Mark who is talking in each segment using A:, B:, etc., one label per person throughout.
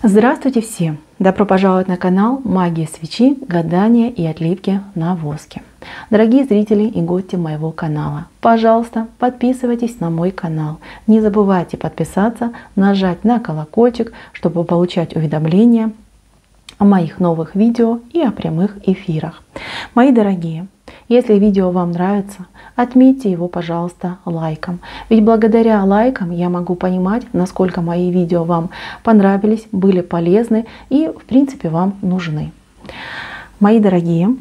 A: Здравствуйте всем! Добро пожаловать на канал Магия свечи, гадания и отливки на воске. Дорогие зрители и гости моего канала, пожалуйста, подписывайтесь на мой канал. Не забывайте подписаться, нажать на колокольчик, чтобы получать уведомления о моих новых видео и о прямых эфирах. Мои дорогие, если видео вам нравится, отметьте его, пожалуйста, лайком. Ведь благодаря лайкам я могу понимать, насколько мои видео вам понравились, были полезны и, в принципе, вам нужны. Мои дорогие,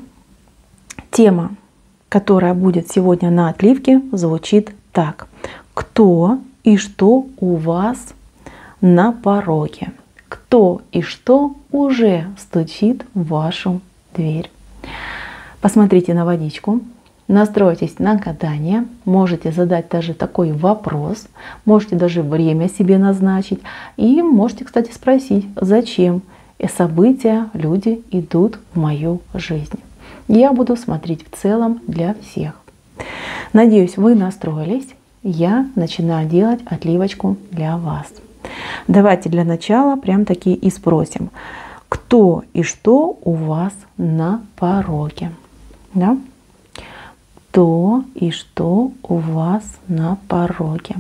A: тема, которая будет сегодня на отливке, звучит так. Кто и что у вас на пороге? Кто и что уже стучит в вашу дверь? Посмотрите на водичку, настройтесь на гадание, можете задать даже такой вопрос, можете даже время себе назначить и можете, кстати, спросить, зачем события, люди идут в мою жизнь. Я буду смотреть в целом для всех. Надеюсь, вы настроились. Я начинаю делать отливочку для вас. Давайте для начала прям таки и спросим, кто и что у вас на пороге. Да? Кто и что у вас на пороге.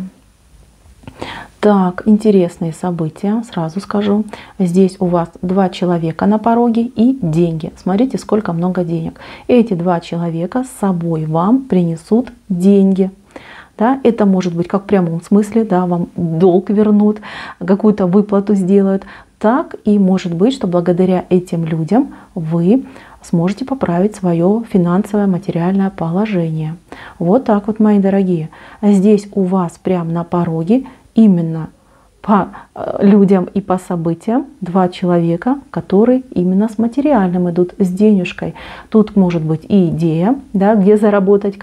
A: Так, интересные события, сразу скажу. Здесь у вас 2 человека на пороге и деньги. Смотрите, сколько много денег. Эти 2 человека с собой вам принесут деньги. Да, это может быть как в прямом смысле, да, вам долг вернут, какую-то выплату сделают. Так и может быть, что благодаря этим людям вы сможете поправить свое финансовое, материальное положение. Вот так вот, мои дорогие. Здесь у вас прямо на пороге именно по людям и по событиям 2 человека, которые именно с материальным идут, с денежкой. Тут может быть и идея, да, где заработать,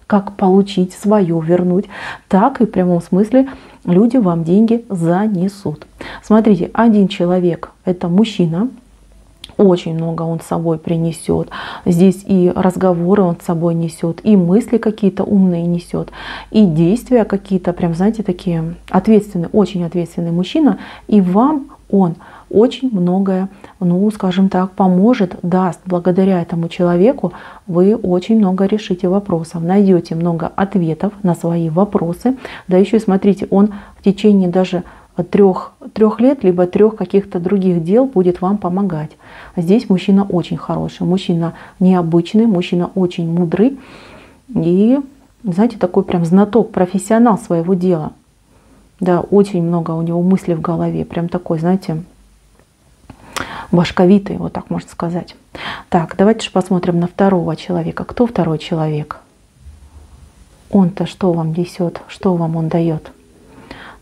A: как получить свое, вернуть. Так и в прямом смысле люди вам деньги занесут. Смотрите, один человек — это мужчина. Очень много он с собой принесет. Здесь и разговоры он с собой несет, и мысли какие-то умные несет, и действия какие-то, прям, знаете, такие ответственные, очень ответственный мужчина. И вам он очень многое, ну, скажем так, поможет, даст. Благодаря этому человеку вы очень много решите вопросов, найдете много ответов на свои вопросы. Да еще и смотрите, он в течение даже 3 лет, либо 3 каких-то других дел будет вам помогать. Здесь мужчина очень хороший, мужчина необычный, мужчина очень мудрый и, знаете, такой прям знаток, профессионал своего дела. Да, очень много у него мыслей в голове, прям такой, знаете, башковитый, вот так можно сказать. Так, давайте же посмотрим на второго человека. Кто второй человек? Он-то что вам несет, что вам он дает?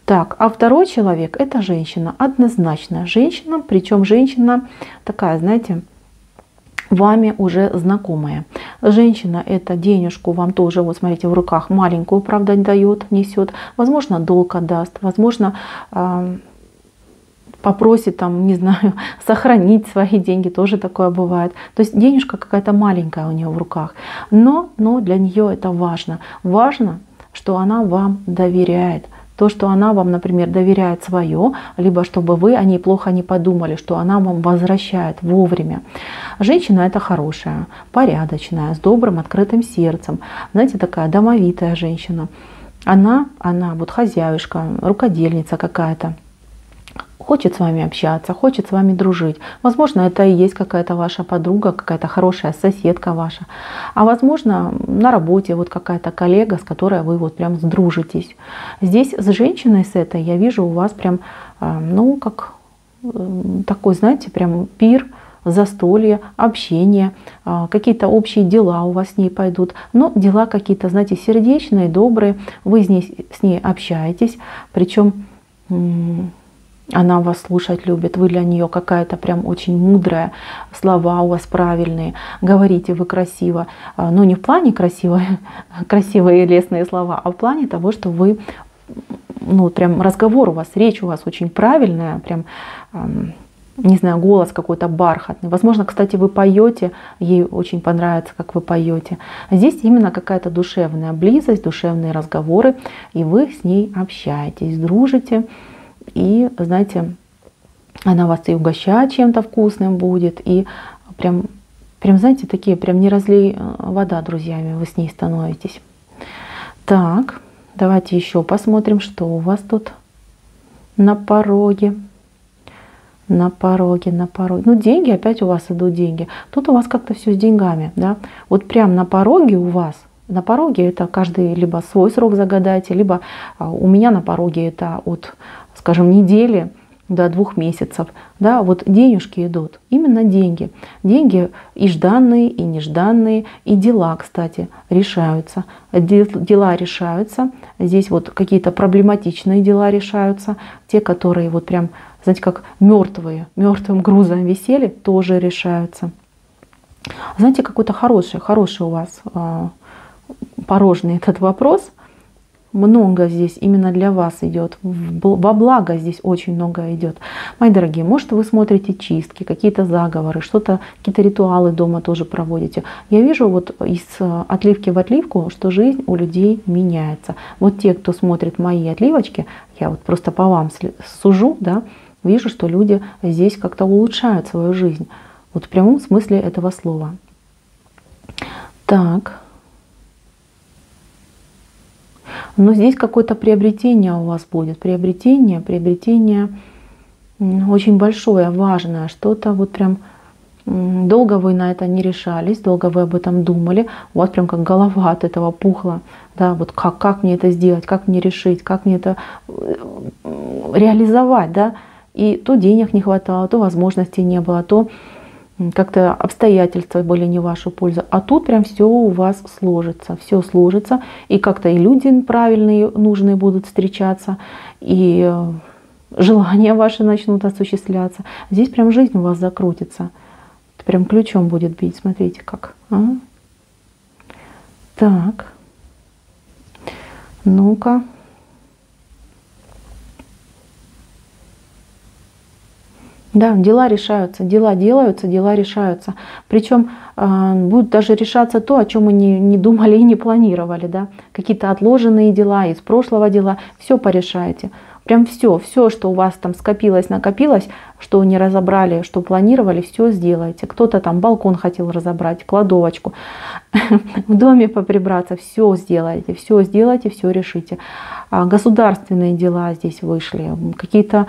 A: Так, а второй человек — это женщина, однозначно женщина, причем женщина такая, знаете, вами уже знакомая. Женщина это денежку вам тоже, вот смотрите, в руках маленькую, правда, дает, несет, возможно, долг отдаст, возможно, попросит там, не знаю, сохранить свои деньги, тоже такое бывает. То есть денежка какая-то маленькая у нее в руках, но для нее это важно. Важно, что она вам доверяет. То, что она вам, например, доверяет свое, либо чтобы вы о ней плохо не подумали, что она вам возвращает вовремя. Женщина это хорошая, порядочная, с добрым, открытым сердцем. Знаете, такая домовитая женщина. Она вот хозяюшка, рукодельница какая-то. Хочет с вами общаться, хочет с вами дружить. Возможно, это и есть какая-то ваша подруга, какая-то хорошая соседка ваша. А возможно, на работе вот какая-то коллега, с которой вы вот прям сдружитесь. Здесь с женщиной с этой я вижу у вас прям, ну, как такой, знаете, прям пир, застолье, общение, какие-то общие дела у вас с ней пойдут. Но дела какие-то, знаете, сердечные, добрые. Вы с ней общаетесь, причем она вас слушать любит, вы для нее какая-то прям очень мудрая, слова у вас правильные, говорите вы красиво, но не в плане красивые и лестные слова, а в плане того, что вы, ну прям разговор у вас, речь у вас очень правильная, прям, не знаю, голос какой-то бархатный. Возможно, кстати, вы поете, ей очень понравится, как вы поете. Здесь именно какая-то душевная близость, душевные разговоры, и вы с ней общаетесь, дружите. И, знаете, Она вас и угощать чем-то вкусным будет, и прям, знаете, такие, прям не разлей вода, друзьями, вы с ней становитесь. Так, давайте еще посмотрим, что у вас тут на пороге. На пороге. Ну, деньги, опять у вас идут деньги. Тут у вас как-то все с деньгами, да. Вот прям на пороге у вас, на пороге это каждый либо свой срок загадайте, либо у меня на пороге это от, скажем, недели до 2 месяцев, да, вот денежки идут, именно деньги. Деньги и жданные, и нежданные, и дела, кстати, решаются. Дела решаются, здесь вот какие-то проблематичные дела решаются, те, которые вот прям, знаете, как мертвым грузом висели, тоже решаются. Знаете, какой-то хороший у вас порожный этот вопрос. Много здесь именно для вас идет, во благо здесь очень много идет. Мои дорогие, может, вы смотрите чистки, какие-то заговоры, что-то, какие-то ритуалы дома тоже проводите. Я вижу вот из отливки в отливку, что жизнь у людей меняется. Вот те, кто смотрит мои отливочки, я вот просто по вам сужу, да, вижу, что люди здесь как-то улучшают свою жизнь. Вот в прямом смысле этого слова. Так. Но здесь какое-то приобретение у вас будет. Приобретение очень большое, важное. Что-то вот прям долго вы на это не решались, долго вы об этом думали. У вас прям как голова от этого пухла. Да, вот как мне это сделать, как мне решить, как мне это реализовать. Да? И то денег не хватало, то возможностей не было, то как-то обстоятельства были не в вашу пользу. А тут прям все у вас сложится, все сложится. И как-то и люди правильные, нужные будут встречаться, и желания ваши начнут осуществляться. Здесь прям жизнь у вас закрутится. Это прям ключом будет бить. Смотрите как. Так. Ну-ка. Да, дела решаются, дела делаются, дела решаются. Причем будет даже решаться то, о чем мы не думали и не планировали. Да? Какие-то отложенные дела, из прошлого дела, все порешаете. Прям все, что у вас там скопилось, накопилось, что не разобрали, что планировали, все сделаете. Кто-то там балкон хотел разобрать, кладовочку, в доме поприбраться, все сделаете, все решите. Государственные дела здесь вышли, какие-то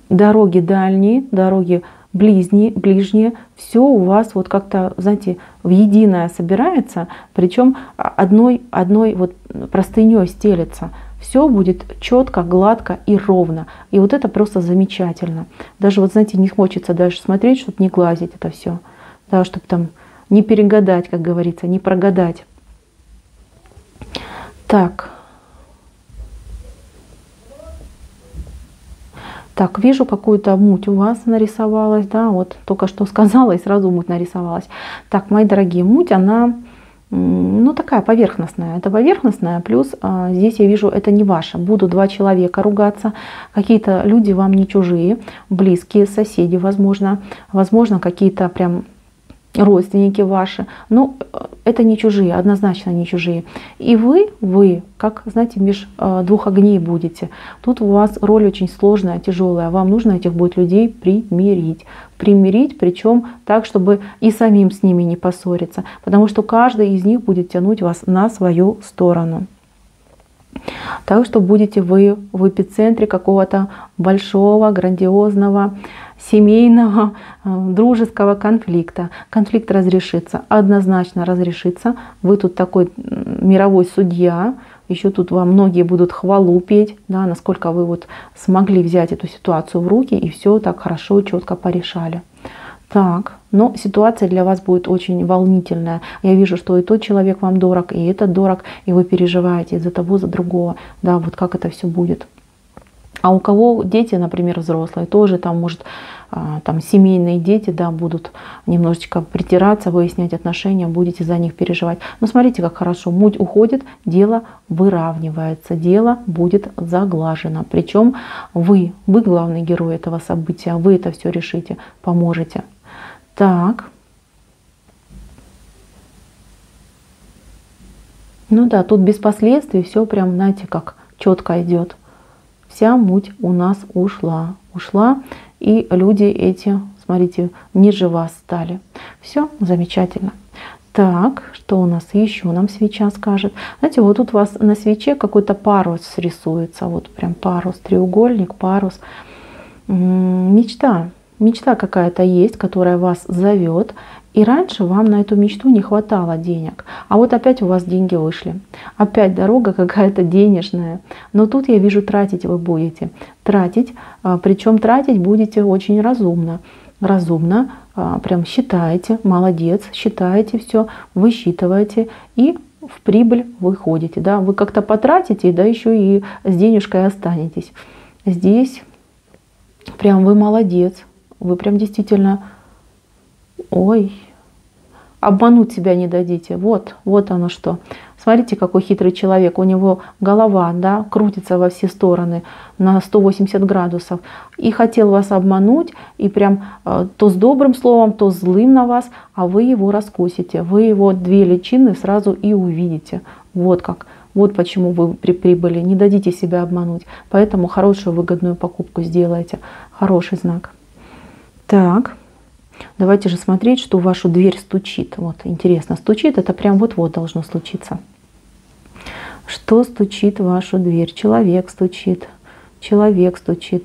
A: дороги дальние, дороги ближние, все у вас вот как-то, знаете, в единое собирается, причем одной вот простыней стелется. Все будет четко, гладко и ровно. И вот это просто замечательно. Даже вот, знаете, не хочется дальше смотреть, чтобы не глазить это все. Да, чтобы там не перегадать, как говорится, не прогадать. Так. Так, вижу, какую-то муть у вас нарисовалась, да, вот только что сказала, и сразу муть нарисовалась. Так, мои дорогие, муть, она, ну, такая поверхностная. Это поверхностная, плюс здесь я вижу, это не ваше. Будут 2 человека ругаться, какие-то люди вам не чужие, близкие, соседи, возможно, какие-то прям родственники ваши. Но это не чужие, однозначно не чужие. И вы, как, знаете, меж 2 огней будете. Тут у вас роль очень сложная, тяжелая. Вам нужно этих будет людей примирить. Причем так, чтобы и самим с ними не поссориться. Потому что каждый из них будет тянуть вас на свою сторону. Так что будете вы в эпицентре какого-то большого, грандиозного, семейного, дружеского конфликта. Конфликт разрешится, однозначно разрешится. Вы тут такой мировой судья, еще тут вам многие будут хвалу петь, да, насколько вы вот смогли взять эту ситуацию в руки и все так хорошо, четко порешали. Так, но ситуация для вас будет очень волнительная. Я вижу, что и тот человек вам дорог, и этот дорог, и вы переживаете из-за того, за другого. Да, вот как это все будет. А у кого дети, например, взрослые, тоже там может там семейные дети, да, будут немножечко притираться, выяснять отношения, будете за них переживать. Но смотрите, как хорошо, муть уходит, дело выравнивается, дело будет заглажено. Причем вы главный герой этого события, вы это все решите, поможете. Так. Ну да, тут без последствий все прям, знаете, как четко идет. Вся муть у нас ушла. ушла, и люди эти, смотрите, ниже вас стали. Все замечательно. Так, что у нас еще нам свеча скажет? Знаете, вот тут у вас на свече какой-то парус рисуется. Вот прям парус, треугольник, парус. Мечта. Мечта какая-то есть, которая вас зовет. И раньше вам на эту мечту не хватало денег. А вот опять у вас деньги вышли. Опять дорога какая-то денежная. Но тут я вижу, тратить вы будете. Тратить, причем тратить будете очень разумно. Разумно, прям считаете, молодец, считаете все, высчитываете и в прибыль выходите. Да? Вы как-то потратите, да еще и с денежкой останетесь. Здесь прям вы молодец. Вы прям действительно, ой, обмануть себя не дадите. Вот оно что. Смотрите, какой хитрый человек. У него голова, да, крутится во все стороны на 180 градусов. И хотел вас обмануть, и прям то с добрым словом, то с злым на вас, а вы его раскусите. Вы его две личины сразу и увидите. Вот как. Вот почему вы при прибыли. Не дадите себя обмануть. Поэтому хорошую выгодную покупку сделайте. Хороший знак. Так. Давайте же смотреть, что в вашу дверь стучит. Вот, интересно, стучит, это прям вот-вот должно случиться. Что стучит в вашу дверь? Человек стучит. Человек стучит.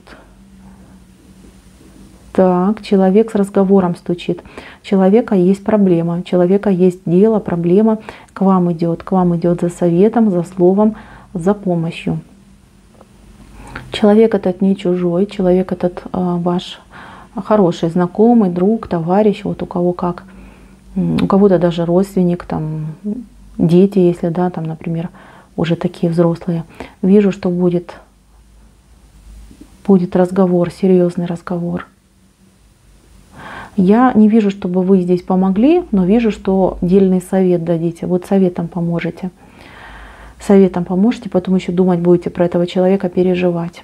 A: Так, человек с разговором стучит. У человека есть проблема, у человека есть дело, проблема. К вам идет за советом, за словом, за помощью. Человек этот не чужой, человек этот ваш хороший знакомый, друг, товарищ, вот у кого как, у кого-то даже родственник, там дети, если да, там, например, уже такие взрослые. Вижу, что будет разговор, серьезный разговор. Я не вижу, чтобы вы здесь помогли, но вижу, что дельный совет дадите. Вот советом поможете. Советом поможете, потом еще думать будете про этого человека, переживать.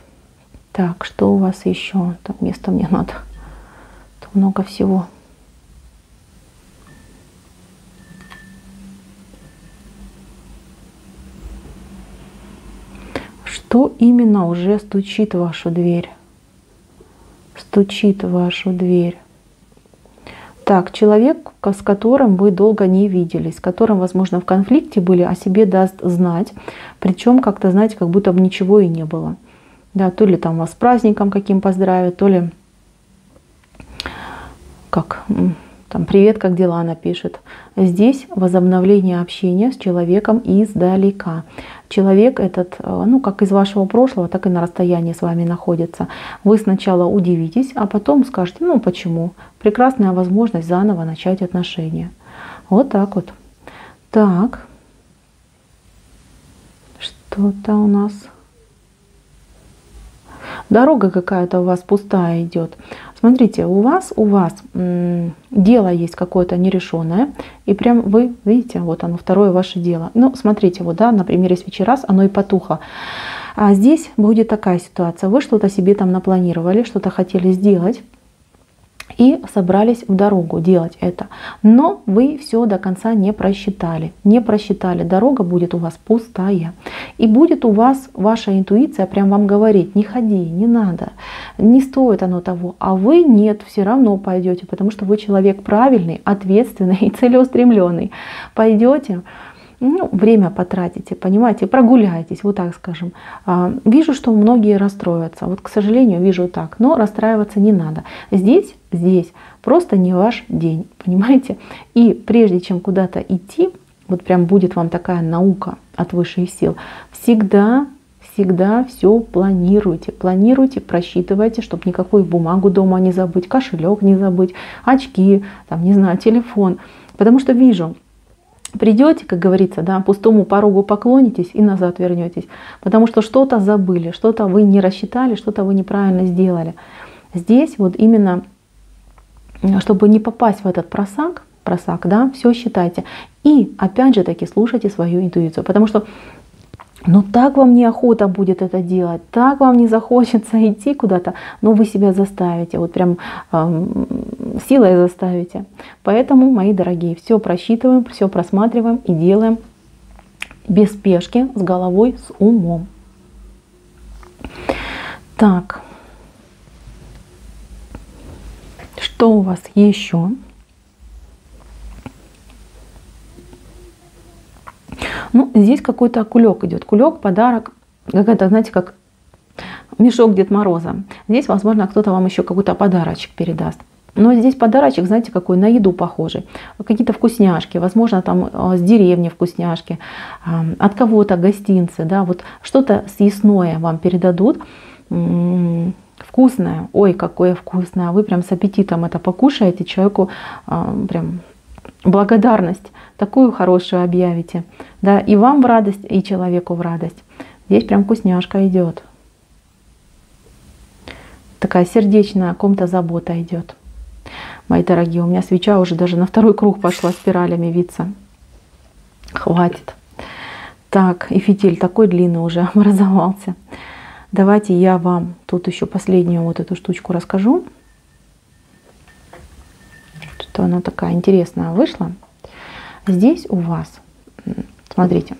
A: Так, что у вас еще? Там места мне надо. Много всего. Что именно уже стучит в вашу дверь? Стучит в вашу дверь. Так, человек, с которым вы долго не виделись, с которым, возможно, в конфликте были, о себе даст знать. Причем как-то, знаете, как будто бы ничего и не было. Да, то ли там вас с праздником каким поздравят, то ли как там привет, как дела напишет. Здесь возобновление общения с человеком издалека. Человек этот, ну как из вашего прошлого, так и на расстоянии с вами находится. Вы сначала удивитесь, а потом скажете, ну почему? Прекрасная возможность заново начать отношения. Вот так вот. Так. Что-то у нас. Дорога какая-то у вас пустая идет. Смотрите, у вас дело есть какое-то нерешенное, и прям вы видите, вот оно, второе ваше дело. Ну, смотрите, вот, да, на примере свечи раз, оно и потухло. А здесь будет такая ситуация. Вы что-то себе там напланировали, что-то хотели сделать, и собрались в дорогу делать это. Но вы все до конца не просчитали. Не просчитали. Дорога будет у вас пустая. И будет у вас ваша интуиция прям вам говорить, не ходи, не надо, не стоит оно того. А вы нет, все равно пойдете, потому что вы человек правильный, ответственный и целеустремленный. Пойдете, ну, время потратите, понимаете, прогуляйтесь, вот так скажем. Вижу, что многие расстроятся. Вот, к сожалению, вижу так, но расстраиваться не надо. Здесь просто не ваш день, понимаете? И прежде чем куда-то идти, вот прям будет вам такая наука от высших сил, всегда все планируйте. Планируйте, просчитывайте, чтобы никакую бумагу дома не забыть, кошелек не забыть, очки, там, не знаю, телефон. Потому что вижу, придете, как говорится, да, пустому порогу поклонитесь и назад вернетесь. Потому что что-то забыли, что-то вы не рассчитали, что-то вы неправильно сделали. Здесь вот именно, чтобы не попасть в этот просак, да, все считайте. И опять же таки слушайте свою интуицию. Потому что ну так вам неохота будет это делать, так вам не захочется идти куда-то, но вы себя заставите, вот прям силой заставите. Поэтому, мои дорогие, все просчитываем, все просматриваем и делаем без спешки, с головой, с умом. Так, Что у вас еще? Ну, здесь какой-то кулек идет. Кулек, подарок, какая-то, знаете, как мешок Дед Мороза. Здесь, возможно, кто-то вам еще какой-то подарочек передаст. Но здесь подарочек, знаете, какой, на еду похожий. Какие-то вкусняшки, возможно, там с деревни вкусняшки, от кого-то гостинцы, да, вот что-то съестное вам передадут, вкусное, ой, какое вкусное, а вы прям с аппетитом это покушаете, человеку прям благодарность такую хорошую объявите, да, и вам в радость, и человеку в радость. Здесь прям вкусняшка идет. Такая сердечная, о ком-то забота идет. Мои дорогие, у меня свеча уже даже на второй круг пошла спиралями виться. Хватит. Так, и фитиль такой длинный уже образовался. Давайте я вам тут еще последнюю вот эту штучку расскажу. Что она такая интересная вышла. Здесь у вас, смотрите,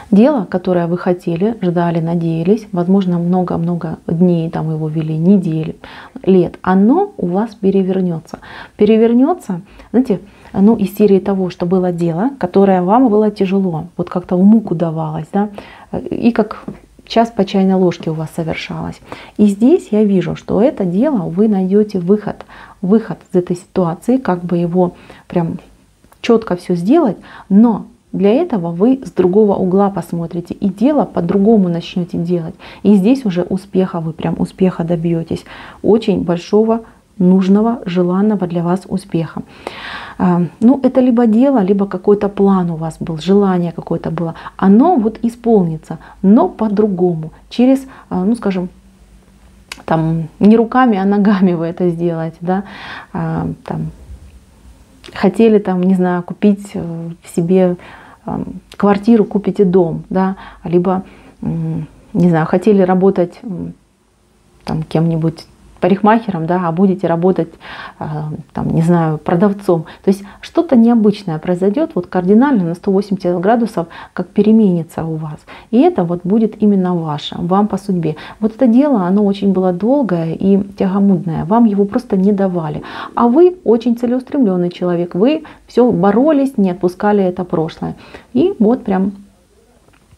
A: дело, которое вы хотели, ждали, надеялись, возможно, много-много дней там его вели, недель, лет, оно у вас перевернется. Перевернется, знаете, ну, из серии того, что было дело, которое вам было тяжело, вот как-то в муку давалось, да, и как час по чайной ложке у вас совершалось. И здесь я вижу, что это дело вы найдете выход из этой ситуации, как бы его прям четко все сделать, но для этого вы с другого угла посмотрите и дело по-другому начнете делать. И здесь уже успеха, вы прям успеха добьетесь. Очень большого, нужного, желанного для вас успеха. Ну, это либо дело, либо какой-то план у вас был, желание какое-то было. Оно вот исполнится, но по-другому. Через, ну, скажем, там, не руками, а ногами вы это сделаете, да, там, хотели там, не знаю, купить себе квартиру, купите дом, да, либо, не знаю, хотели работать там кем-нибудь парикмахером, да, а будете работать, там, не знаю, продавцом. То есть что-то необычное произойдет, вот кардинально на 180 градусов, как переменится у вас. И это вот будет именно ваше, вам по судьбе. Вот это дело, оно очень было долгое и тягомудное, вам его просто не давали. А вы очень целеустремленный человек, вы все боролись, не отпускали это прошлое. И вот прям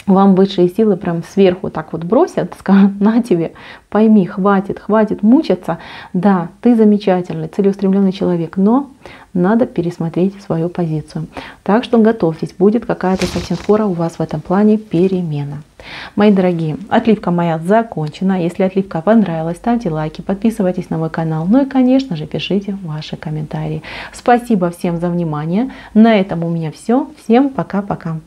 A: вам высшие силы прям сверху так вот бросят, скажут: на тебе, пойми, хватит мучаться. Да, ты замечательный, целеустремленный человек, но надо пересмотреть свою позицию. Так что готовьтесь, будет какая-то совсем скоро у вас в этом плане перемена. Мои дорогие, отливка моя закончена. Если отливка понравилась, ставьте лайки, подписывайтесь на мой канал. Ну и, конечно же, пишите ваши комментарии. Спасибо всем за внимание. На этом у меня все. Всем пока-пока.